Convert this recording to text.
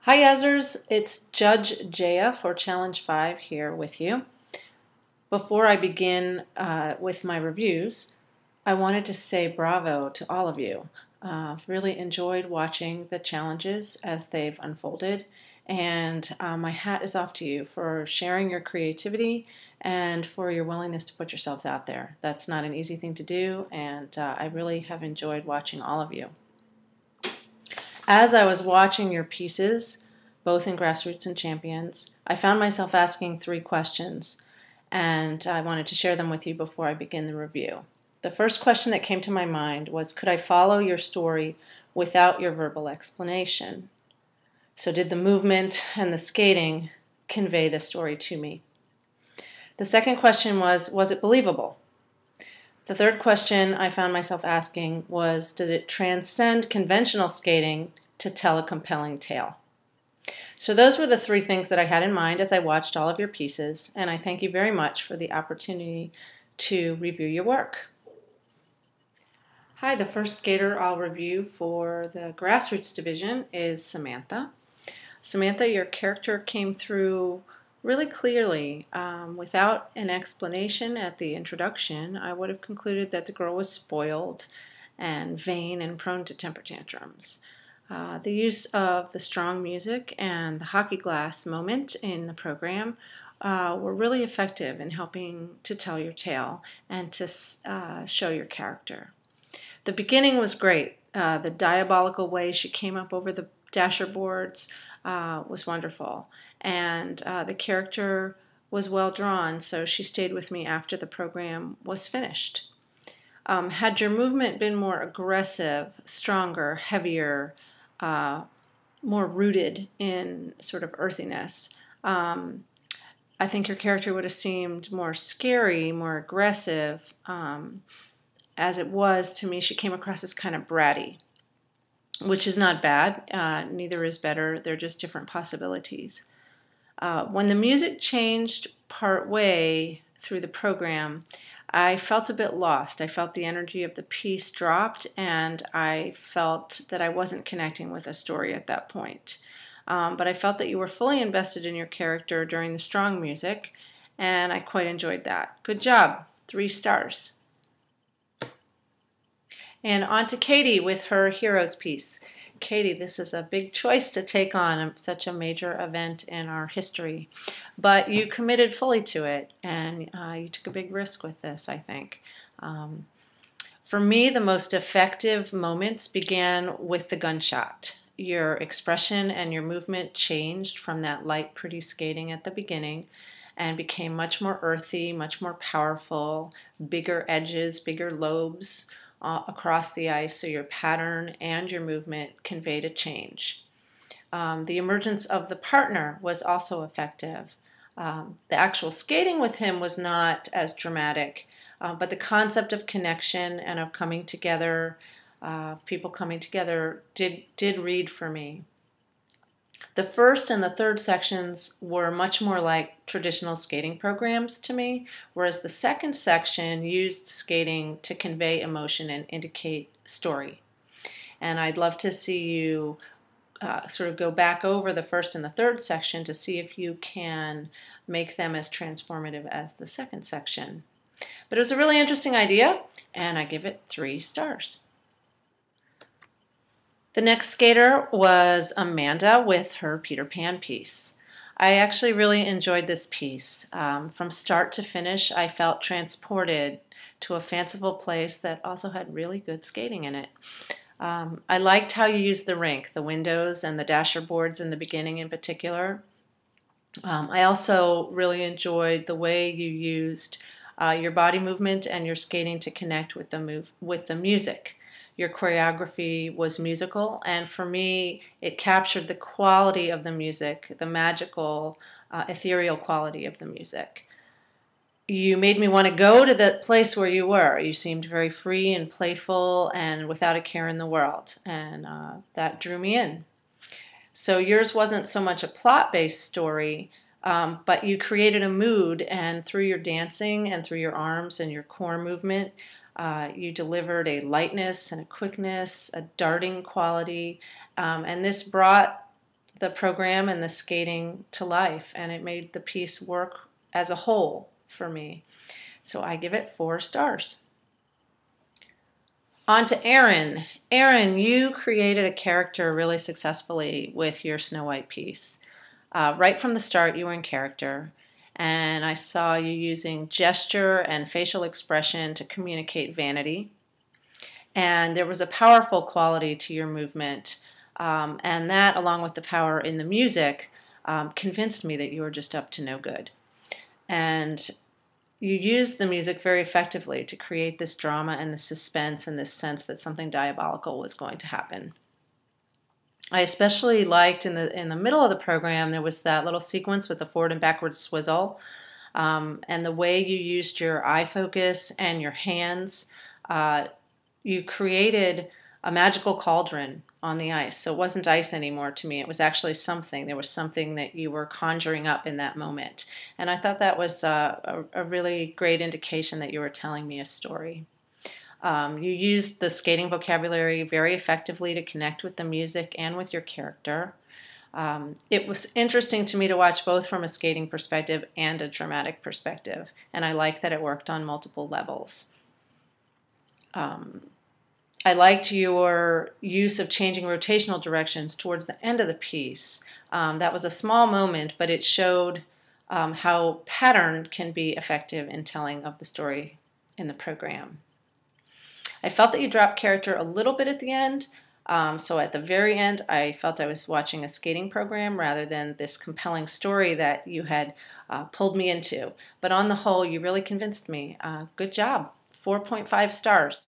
Hi Yazzers, it's Judge Jaya for Challenge 5 here with you. Before I begin with my reviews, I wanted to say bravo to all of you. I've really enjoyed watching the challenges as they've unfolded, and my hat is off to you for sharing your creativity and for your willingness to put yourselves out there. That's not an easy thing to do, and I really have enjoyed watching all of you. As I was watching your pieces, both in Grassroots and Champions, I found myself asking 3 questions, and I wanted to share them with you before I begin the review. The first question that came to my mind was, could I follow your story without your verbal explanation? So did the movement and the skating convey the story to me? The second question was it believable? The third question I found myself asking was, does it transcend conventional skating to tell a compelling tale? So those were the 3 things that I had in mind as I watched all of your pieces, and I thank you very much for the opportunity to review your work. Hi, the first skater I'll review for the Grassroots division is Samantha. Samantha, your character came through really clearly. Without an explanation at the introduction, I would have concluded that the girl was spoiled and vain and prone to temper tantrums. The use of the strong music and the hockey glass moment in the program were really effective in helping to tell your tale and to show your character. The beginning was great. The diabolical way she came up over the dasher boards was wonderful, and the character was well drawn, so she stayed with me after the program was finished. Had your movement been more aggressive, stronger, heavier, more rooted in sort of earthiness, I think your character would have seemed more scary, more aggressive. As it was, to me, she came across as kind of bratty, which is not bad. Neither is better. They're just different possibilities. When the music changed part way through the program, I felt a bit lost. I felt the energy of the piece dropped, and I felt that I wasn't connecting with a story at that point. But I felt that you were fully invested in your character during the strong music, and I quite enjoyed that. Good job. 3 stars. And on to Katie with her Heroes piece. Katie, this is a big choice to take on such a major event in our history, but you committed fully to it, and you took a big risk with this, I think. For me, the most effective moments began with the gunshot. Your expression and your movement changed from that light, pretty skating at the beginning and became much more earthy, much more powerful, bigger edges, bigger lobes across the ice, so your pattern and your movement conveyed a change. The emergence of the partner was also effective. The actual skating with him was not as dramatic, but the concept of connection and of coming together, of people coming together, did read for me. The first and the third sections were much more like traditional skating programs to me, whereas the second section used skating to convey emotion and indicate story. And I'd love to see you sort of go back over the first and the third section to see if you can make them as transformative as the second section. But it was a really interesting idea, and I give it 3 stars. The next skater was Amanda with her Peter Pan piece. I actually really enjoyed this piece. From start to finish, I felt transported to a fanciful place that also had really good skating in it. I liked how you used the rink, the windows and the dasher boards in the beginning in particular. I also really enjoyed the way you used your body movement and your skating to connect with the music. Your choreography was musical, and for me, it captured the quality of the music, the magical, ethereal quality of the music. You made me want to go to the place where you were. You seemed very free and playful and without a care in the world, and that drew me in. So yours wasn't so much a plot-based story, but you created a mood, and through your dancing and through your arms and your core movement, you delivered a lightness and a quickness, a darting quality, and this brought the program and the skating to life, and it made the piece work as a whole for me. So I give it 4 stars. On to Erynn. Erynn, you created a character really successfully with your Snow White piece. Right from the start, you were in character, and I saw you using gesture and facial expression to communicate vanity. And there was a powerful quality to your movement, and that, along with the power in the music, convinced me that you were just up to no good. And you used the music very effectively to create this drama and the suspense and this sense that something diabolical was going to happen. I especially liked in the middle of the program, there was that little sequence with the forward and backward swizzle, and the way you used your eye focus and your hands. You created a magical cauldron on the ice. So it wasn't ice anymore to me. It was actually something. There was something that you were conjuring up in that moment. And I thought that was a really great indication that you were telling me a story. You used the skating vocabulary very effectively to connect with the music and with your character. It was interesting to me to watch both from a skating perspective and a dramatic perspective. And I like that it worked on multiple levels. I liked your use of changing rotational directions towards the end of the piece. That was a small moment, but it showed how pattern can be effective in telling of the story in the program. I felt that you dropped character a little bit at the end, so at the very end I felt I was watching a skating program rather than this compelling story that you had pulled me into. But on the whole, you really convinced me. Good job. 4.5 stars.